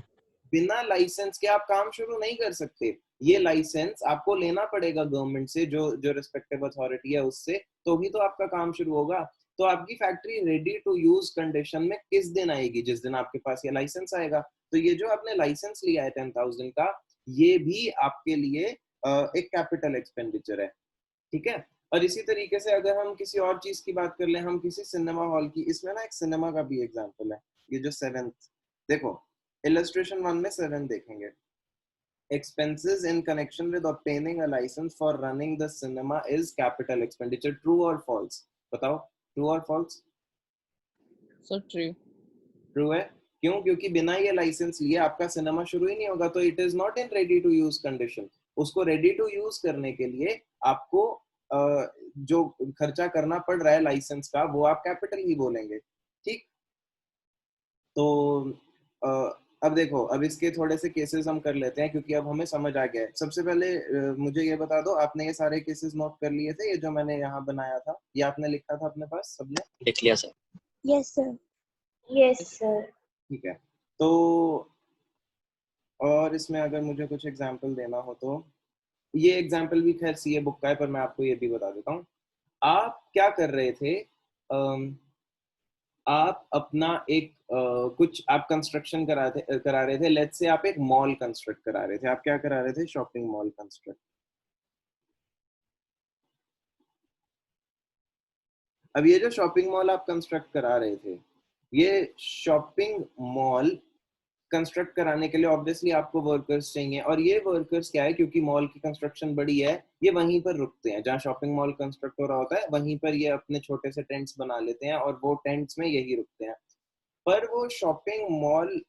Speaker 1: बिना लाइसेंस के आप काम शुरू नहीं कर सकते। ये लाइसेंस आपको लेना पड़ेगा गवर्नमेंट से, जो रिस्पेक्टिव अथॉरिटी है उससे, तो भी तो आपका काम शुरू होगा। तो आपकी factory ready to use condition में किस दिन आएगी? जिस दिन आपके पास ये लाइसेंस आएगा। तो ये जो आपने लाइसेंस लिया है 10,000 का, ये भी आपके लिए एक कैपिटल एक्सपेंडिचर है। ठीक है। और इसी तरीके से अगर हम किसी और चीज की बात कर ले, हम किसी सिनेमा हॉल की, इसमें ना एक सिनेमा का भी एग्जांपल है। ये जो 7th, देखो इलस्ट्रेशन 1 में 7 देखेंगे। Expenses in connection with obtaining a license for running the cinema is capital expenditure. True or false? बताओ, true or false?
Speaker 4: So true.
Speaker 1: True है। क्यों? क्योंकि बिना ये लाइसेंस लिए आपका सिनेमा शुरू ही नहीं होगा। तो it is not in ready to use condition. उसको रेडी टू यूज करने के लिए आपको जो खर्चा करना पड़ रहा है लाइसेंस का, वो आप कैपिटल ही बोलेंगे। ठीक। तो अब देखो, अब इसके थोड़े से केसेस हम कर लेते हैं क्योंकि अब हमें समझ आ गया है। सबसे पहले मुझे ये बता दो, आपने ये सारे केसेस नोट कर लिए थे? ये जो मैंने यहाँ बनाया था, ये आपने लिखा था अपने पास सबने?
Speaker 2: लिख लिया sir.
Speaker 3: Yes sir. Yes sir.
Speaker 1: ठीक है। तो और इसमें अगर मुझे कुछ एग्जांपल देना हो तो ये एग्जांपल भी खैर सीए बुक का है, पर मैं आपको ये भी बता देता हूँ। आप क्या कर रहे थे? आप अपना एक कुछ आप कंस्ट्रक्शन करा रहे थे। लेट्स से आप एक मॉल कंस्ट्रक्ट करा रहे थे। आप क्या करा रहे थे? Shopping mall construct. अब ये जो शॉपिंग मॉल आप कंस्ट्रक्ट करा रहे थे, ये शॉपिंग मॉल कंस्ट्रक्ट कराने के लिए ऑब्वियसली आपको वर्कर्स चाहिए। और ये वर्कर्स क्या है, क्योंकि मॉल की कंस्ट्रक्शन बड़ी है, ये वहीं पर रुकते हैं जहाँ शॉपिंग मॉल कंस्ट्रक्ट हो रहा होता है, वहीं पर ये अपने छोटे से टेंट्स बना लेते हैं और वो टेंट्स में यही रुकते हैं। पर वो शॉपिंग मॉल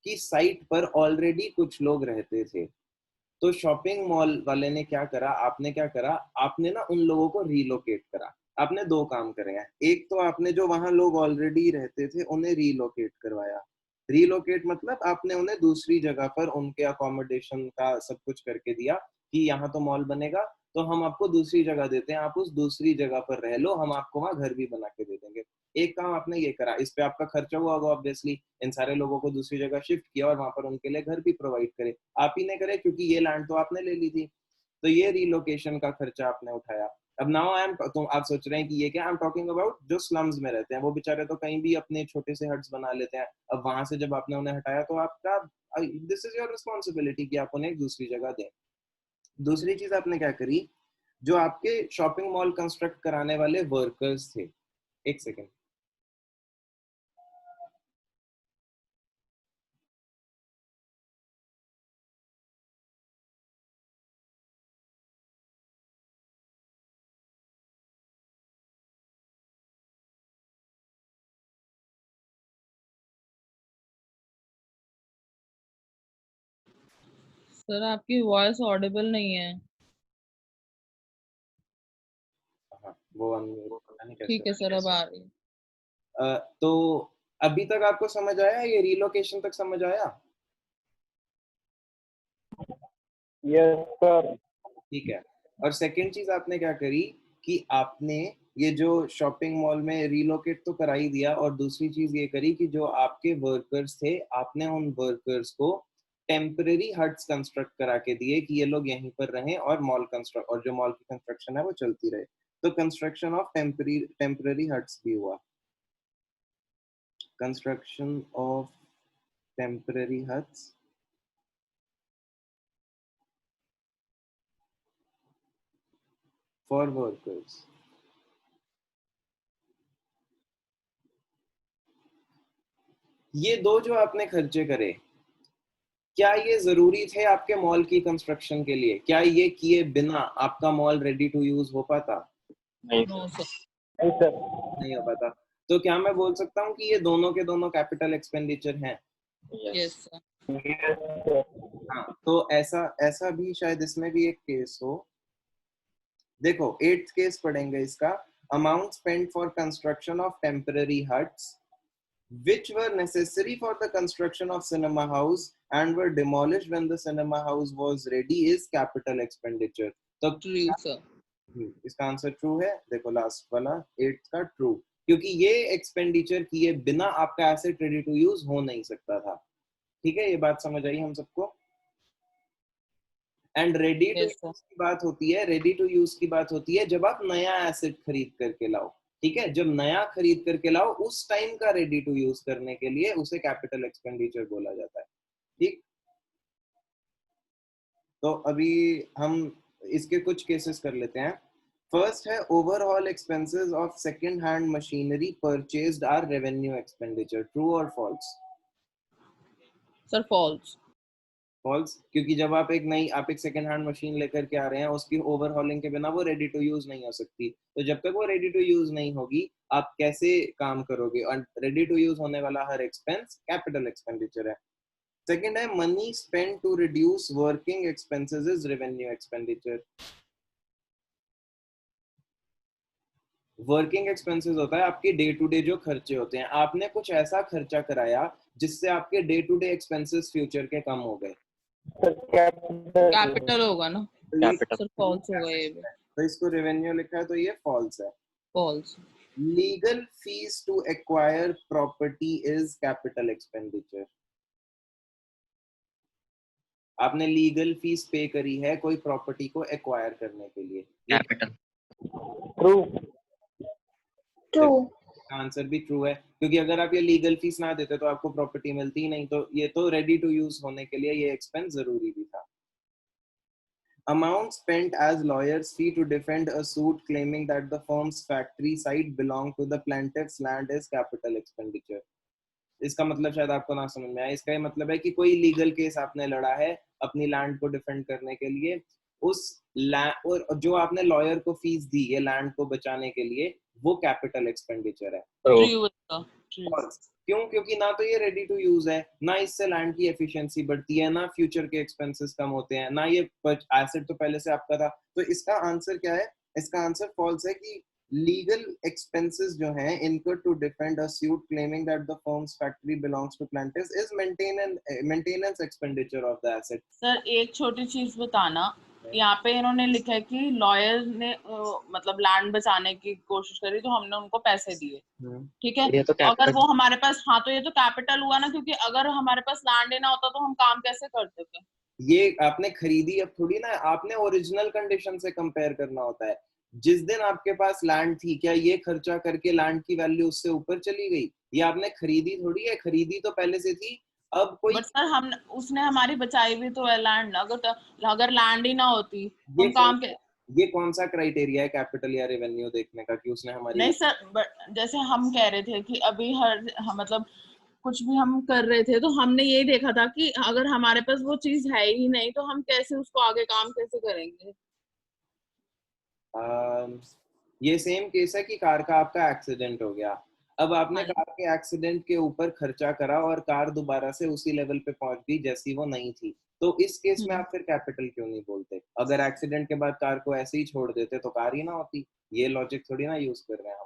Speaker 1: की साइट पर ऑलरेडी कुछ लोग रहते थे। तो शॉपिंग मॉल वाले ने क्या करा, आपने क्या करा, आपने ना उन लोगों को रिलोकेट करा। आपने 2 काम करे हैं। एक तो आपने जो वहां लोग ऑलरेडी रहते थे उन्हें रिलोकेट करवाया। रिलोकेट मतलब आपने उन्हें दूसरी जगह पर उनके अकोमोडेशन का सब कुछ करके दिया कि यहाँ तो मॉल बनेगा, तो हम आपको दूसरी जगह देते हैं, आप उस दूसरी जगह पर रह लो, हम आपको वहां घर भी बना के दे देंगे। एक काम आपने ये करा, इस पे आपका खर्चा हुआ होगा ऑब्वियसली, इन सारे लोगों को दूसरी जगह शिफ्ट किया और वहां पर उनके लिए घर भी प्रोवाइड करे, आप ही ने करे क्योंकि ये लैंड तो आपने ले ली थी, तो ये रिलोकेशन का खर्चा आपने उठाया। अब नाउ आई एम, तो आप सोच रहे हैं कि ये क्या, आई एम टॉकिंग अबाउट जो स्लम्स में रहते हैं, वो बेचारे तो कहीं भी अपने छोटे से हट्स बना लेते हैं। अब वहां से जब आपने उन्हें हटाया तो आपका, दिस इज योर रिस्पॉन्सिबिलिटी कि आप उन्हें एक दूसरी जगह दें। दूसरी चीज आपने क्या करी, जो आपके शॉपिंग मॉल कंस्ट्रक्ट कराने वाले वर्कर्स थे, एक सेकेंड,
Speaker 4: सर आपकी वॉइस ऑडिबल नहीं है।
Speaker 1: हाँ वो नहीं
Speaker 4: ठीक है सर, अब आ रही है।
Speaker 1: तो अभी तक आपको समझ आया, ये रिलोकेशन तक समझ आया?
Speaker 5: Yes sir.
Speaker 1: ठीक है। और सेकंड चीज आपने क्या करी कि आपने ये जो शॉपिंग मॉल में रिलोकेट तो करा ही दिया, और दूसरी चीज ये करी कि जो आपके वर्कर्स थे, आपने उन वर्कर्स को टेम्पररी हट्स कंस्ट्रक्ट करा के दिए कि ये लोग यहीं पर रहें और मॉल कंस्ट्रक्ट, और जो मॉल की कंस्ट्रक्शन है वो चलती रहे। तो कंस्ट्रक्शन ऑफ टेम्पररी हट्स भी हुआ, construction of temporary huts for workers. ये दो जो आपने खर्चे करे, क्या ये जरूरी थे आपके मॉल की कंस्ट्रक्शन के लिए? क्या ये किए बिना आपका मॉल रेडी टू यूज हो पाता?
Speaker 4: No sir.
Speaker 5: नहीं सर।
Speaker 1: नहीं हो पाता। तो क्या मैं बोल सकता हूँ कि ये दोनों के दोनों कैपिटल एक्सपेंडिचर हैं?
Speaker 4: Yes sir.
Speaker 5: Yes sir.
Speaker 1: हाँ, तो ऐसा ऐसा भी शायद इसमें भी एक केस हो। देखो 8th केस पढ़ेंगे इसका, amount spent for construction of temporary huts which were necessary for the construction of cinema house and were demolished when the cinema house was ready is capital expenditure। तो
Speaker 4: true sir.
Speaker 1: इसका answer true है। देखो last वाला 8th का true, क्योंकि ये expenditure किए बिना आपका एसेट रेडी टू यूज हो नहीं सकता था। ठीक है, ये बात समझ आई हम सबको? And ready to
Speaker 4: yes sir.
Speaker 1: Use की बात होती है, रेडी टू यूज की बात होती है जब आप नया एसेट खरीद करके लाओ। ठीक है, जब नया खरीद करके लाओ उस टाइम का रेडी टू यूज करने के लिए उसे कैपिटल एक्सपेंडिचर बोला जाता है। ठीक, तो अभी हम इसके कुछ केसेस कर लेते हैं। फर्स्ट है overall expenses of second hand machinery purchased are revenue expenditure. True और फॉल्स?
Speaker 4: Sir false.
Speaker 1: फॉल्स, क्योंकि जब आप एक सेकंड हैंड मशीन लेकर के आ रहे हैं, उसकी ओवरहॉलिंग के बिना वो रेडी टू यूज नहीं हो सकती। तो जब तक वो रेडी टू यूज नहीं होगी आप कैसे काम करोगे? और रेडी टू यूज होने वाला हर एक्सपेंस कैपिटल एक्सपेंडिचर है। सेकंड है money spent to reduce working expenses is revenue expenditure. Working expenses होता है आपके डे टू डे जो खर्चे होते हैं, आपने कुछ ऐसा खर्चा कराया जिससे आपके day to day expenses future के कम हो गए।
Speaker 4: कैपिटल होगा ना?
Speaker 2: कैपिटल।
Speaker 4: सर फॉल्स होगा ये भी।
Speaker 1: तो इसको रेवेन्यू लिखा है तो ये फॉल्स है।
Speaker 4: False.
Speaker 1: Legal fees to acquire property is capital expenditure. आपने लीगल फीस पे करी है कोई प्रॉपर्टी को एक्वायर करने के लिए,
Speaker 2: कैपिटल।
Speaker 5: ट्रू।
Speaker 3: ट्रू।
Speaker 1: आंसर भी ट्रू है, क्योंकि अगर आप ये लीगल फीस ना देते तो आपको प्रॉपर्टी मिलती ही नहीं। तो ये तो रेडी टू यूज होने के लिए ये एक्सपेंस जरूरी भी था। Amount spent as lawyer's fee to defend a suit claiming that the firm's factory site belonged to the plaintiff's land is capital expenditure। इसका मतलब शायद आपको ना समझ में आया। इसका ये मतलब है कि कोई लीगल केस आपने लड़ा है अपनी लैंड को डिफेंड करने के लिए, उस लैंड और जो आपने लॉयर को फीस दी ये लैंड को बचाने के लिए, वो कैपिटल एक्सपेंडिचर है। क्यों? क्योंकि ना तो ये रेडी टू यूज है, ना इससे लैंड की एफिशिएंसी बढ़ती है, ना फ्यूचर के एक्सपेंसेस कम होते हैं, ना ये एसेट तो पहले से आपका था। तो इसका आंसर क्या है? इसका आंसर फॉल्स है कि लीगल एक्सपेंसेस जो हैं इनको to defend a suit claiming that the firm's factory belongs to plaintiffs is maintenance expenditure of the asset.
Speaker 4: Sir एक छोटी चीज बताना, यहाँ पे इन्होंने लिखा है कि लॉयर ने मतलब लैंड बचाने की कोशिश करी तो हमने उनको पैसे दिए, ठीक है।
Speaker 2: ये तो
Speaker 4: अगर
Speaker 2: कैपिटल।
Speaker 4: वो हमारे पास, हाँ तो ये तो कैपिटल हुआ ना, क्योंकि अगर हमारे पास लैंड ही ना होता तो हम काम कैसे करते थे।
Speaker 1: ये आपने खरीदी, अब थोड़ी ना आपने ओरिजिनल कंडीशन से कंपेयर करना होता है। जिस दिन आपके पास लैंड थी, क्या ये खर्चा करके लैंड की वैल्यू उससे ऊपर चली गई? ये आपने खरीदी थोड़ी है, खरीदी तो पहले से थी। अब कोई
Speaker 4: बट सर हम उसने हमारी बचाई भी तो है लैंड, अगर लैंड ही ना होती
Speaker 1: ये
Speaker 4: हम काम के।
Speaker 1: ये कौन सा क्राइटेरिया है कैपिटल या रेवेन्यू देखने का कि उसने हमारी?
Speaker 4: नहीं सर, बट जैसे हम कह रहे थे कि अभी मतलब कुछ भी हम कर रहे थे तो हमने यही देखा था कि अगर हमारे पास वो चीज है ही नहीं तो हम कैसे उसको आगे काम कैसे करेंगे।
Speaker 1: ये सेम केस है कि कार का आपका एक्सीडेंट हो गया। अब आपने
Speaker 4: हाँ जी।
Speaker 1: कार के एक्सीडेंट के ऊपर खर्चा करा और कार दोबारा से उसी लेवल पे पहुंच गई जैसी वो नहीं थी, तो इस केस में आप फिर कैपिटल क्यों नहीं बोलते? अगर एक्सीडेंट के बाद कार को ऐसे ही छोड़ देते तो कार ही ना होती। ये लॉजिक थोड़ी ना यूज कर रहे हैं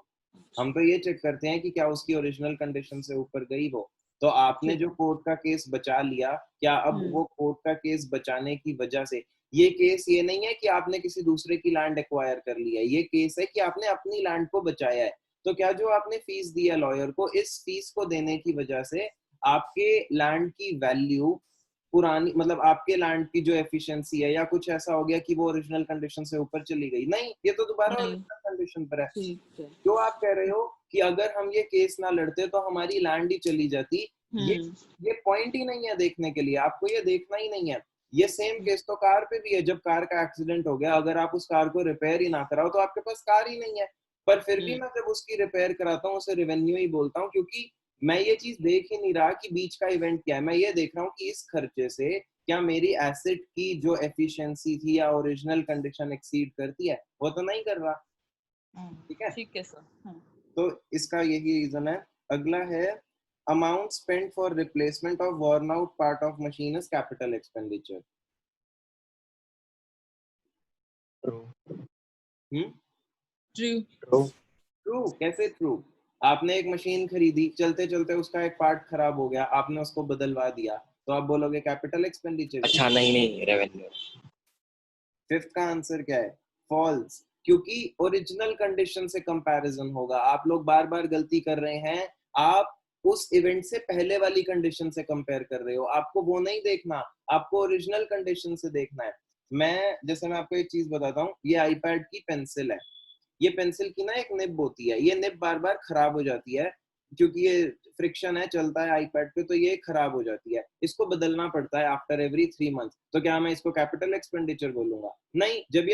Speaker 1: हम तो ये चेक करते हैं कि क्या उसकी ओरिजिनल कंडीशन से ऊपर गई वो। तो आपने जो कोर्ट का केस बचा लिया, क्या अब वो कोर्ट का केस बचाने की वजह से, ये केस ये नहीं है कि आपने किसी दूसरे की लैंड एक्वायर कर लिया है, ये केस है कि आपने अपनी लैंड को बचाया है। तो क्या जो आपने फीस दिया लॉयर को, इस फीस को देने की वजह से आपके लैंड की वैल्यू पुरानी, मतलब आपके लैंड की जो एफिशिएंसी है या कुछ ऐसा हो गया कि वो ओरिजिनल कंडीशन से ऊपर चली गई? नहीं, ये तो दोबारा
Speaker 4: नहीं,
Speaker 1: ओरिजिनल कंडीशन पर है।
Speaker 4: ठीक है।
Speaker 1: जो आप कह रहे हो कि अगर हम ये केस ना लड़ते तो हमारी लैंड ही चली जाती, ये पॉइंट ही नहीं है देखने के लिए, आपको ये देखना ही नहीं है। ये सेम केस तो कार पे भी है। जब कार का एक्सीडेंट हो गया, अगर आप उस कार को रिपेयर ही ना कराओ तो आपके पास कार ही नहीं है। पर फिर भी मैं जब उसकी रिपेयर कराता हूँ उसे रेवेन्यू ही बोलता हूँ, क्योंकि मैं ये चीज देख ही नहीं रहा कि बीच का इवेंट क्या है। मैं ये देख रहा हूँ कि इस खर्चे से क्या मेरी एसेट की जो एफिशिएंसी थी या ओरिजिनल कंडीशन एक्सीड करती है? वो तो नहीं कर रहा। ठीक है,
Speaker 4: ठीक है सर।
Speaker 1: तो इसका यही रीजन है। अगला है amount spent for replacement of worn out part of machine is capital expenditure.
Speaker 2: True
Speaker 4: true.
Speaker 2: True.
Speaker 1: True कैसे ट्रू? आपने एक मशीन खरीदी, चलते चलते उसका एक पार्ट खराब हो गया, आपने उसको बदलवा दिया, तो आप बोलोगे कैपिटल एक्सपेंडिचर?
Speaker 2: अच्छा नहीं रेवेन्यू।
Speaker 1: फिफ्थ का आंसर क्या है? फॉल्स, क्योंकि ओरिजिनल कंडीशन से कंपैरिजन होगा। आप लोग बार बार गलती कर रहे हैं, आप उस इवेंट से पहले वाली कंडीशन से कंपेयर कर रहे हो। आपको वो नहीं देखना, आपको ओरिजिनल कंडीशन से देखना है। मैं आपको एक चीज बताता हूँ, ये आईपैड की पेंसिल है। ये पेंसिल की ना एक निब होती है, ये निब बार बार खराब हो जाती है क्योंकि ये फ्रिक्शन है, चलता है आईपैड पे, तो ये खराब हो जाती है, इसको बदलना पड़ता है आफ्टर एवरी 3 मंथ। तो क्या मैं इसको कैपिटल एक्सपेंडिचर बोलूंगा? नहीं। जब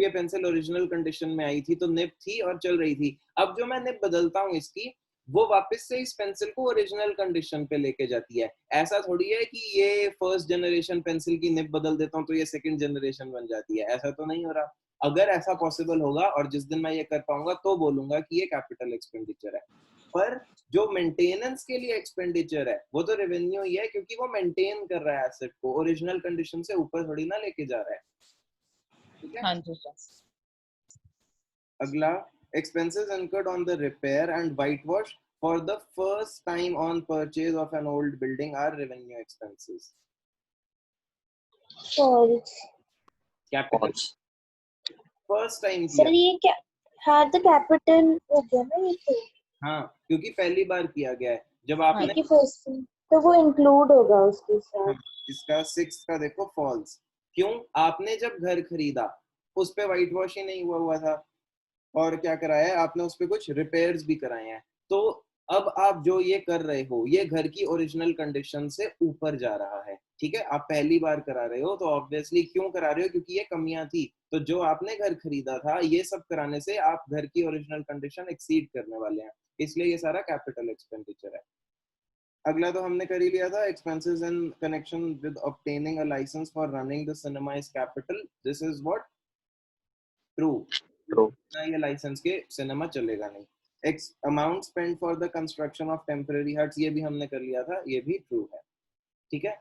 Speaker 1: ये पेंसिल ओरिजिनल कंडीशन में आई थी तो निब थी और चल रही थी। अब जो मैं निब बदलता हूँ इसकी, वो वापस से इस पेंसिल को ओरिजिनल कंडीशन पे लेके जाती है। ऐसा थोड़ी है कि ये फर्स्ट जनरेशन पेंसिल की निब बदल देता हूँ तो ये सेकंड जनरेशन बन जाती है, ऐसा तो नहीं हो रहा। अगर ऐसा पॉसिबल होगा और जिस दिन मैं ये कर पाऊंगा तो बोलूंगा कि ये कैपिटल एक्सपेंडिचर है। पर जो मेंटेनेंस के लिए एक्सपेंडिचर है वो तो रेवेन्यू ही है, क्योंकि वो मेंटेन कर रहा है एसेट को, ओरिजिनल कंडीशन से ऊपर थोड़ी ना लेके जा रहा है। ठीक है।
Speaker 4: हाँ जी सर।
Speaker 1: अगला, expenses incurred on the repair and whitewash for the first time on purchase of an old building are revenue expenses.
Speaker 3: False.
Speaker 1: Capital
Speaker 2: false.
Speaker 1: First time
Speaker 3: sir
Speaker 1: किया।
Speaker 3: ये क्या, हाँ तो कैपिटल हो गया ना ये तो,
Speaker 1: हाँ, क्योंकि पहली बार किया गया है। जब आपने
Speaker 3: क्योंकि फर्स्ट तो वो इंक्लूड होगा उसके साथ।
Speaker 1: हाँ, इसका सिक्स का देखो फॉल्स। क्यों? आपने जब घर खरीदा उस पे व्हाइट वॉश ही नहीं हुआ था, और क्या कराया है आपने, उस पे कुछ रिपेयर्स भी कराए हैं। तो अब आप जो ये कर रहे हो ये घर की ओरिजिनल कंडीशन से ऊपर जा रहा है। ठीक है, आप पहली बार करा रहे हो तो ऑब्वियसली क्यों करा रहे हो? क्योंकि ये कमियां थी। तो जो आपने घर खरीदा था ये सब कराने से आप घर की ओरिजिनल कंडीशन एक्सीड करने वाले हैं, इसलिए ये सारा कैपिटल एक्सपेंडिचर है। अगला तो हमने कर ही लिया था, expenses in connection with obtaining a licence for running the cinema is capital. This is what? True.
Speaker 2: True.
Speaker 1: ये लाइसेंस के सिनेमा चलेगा नहीं। X amount spend for the construction of temporary huts, ये भी हमने कर लिया था, ये भी ट्रू है। ठीक है।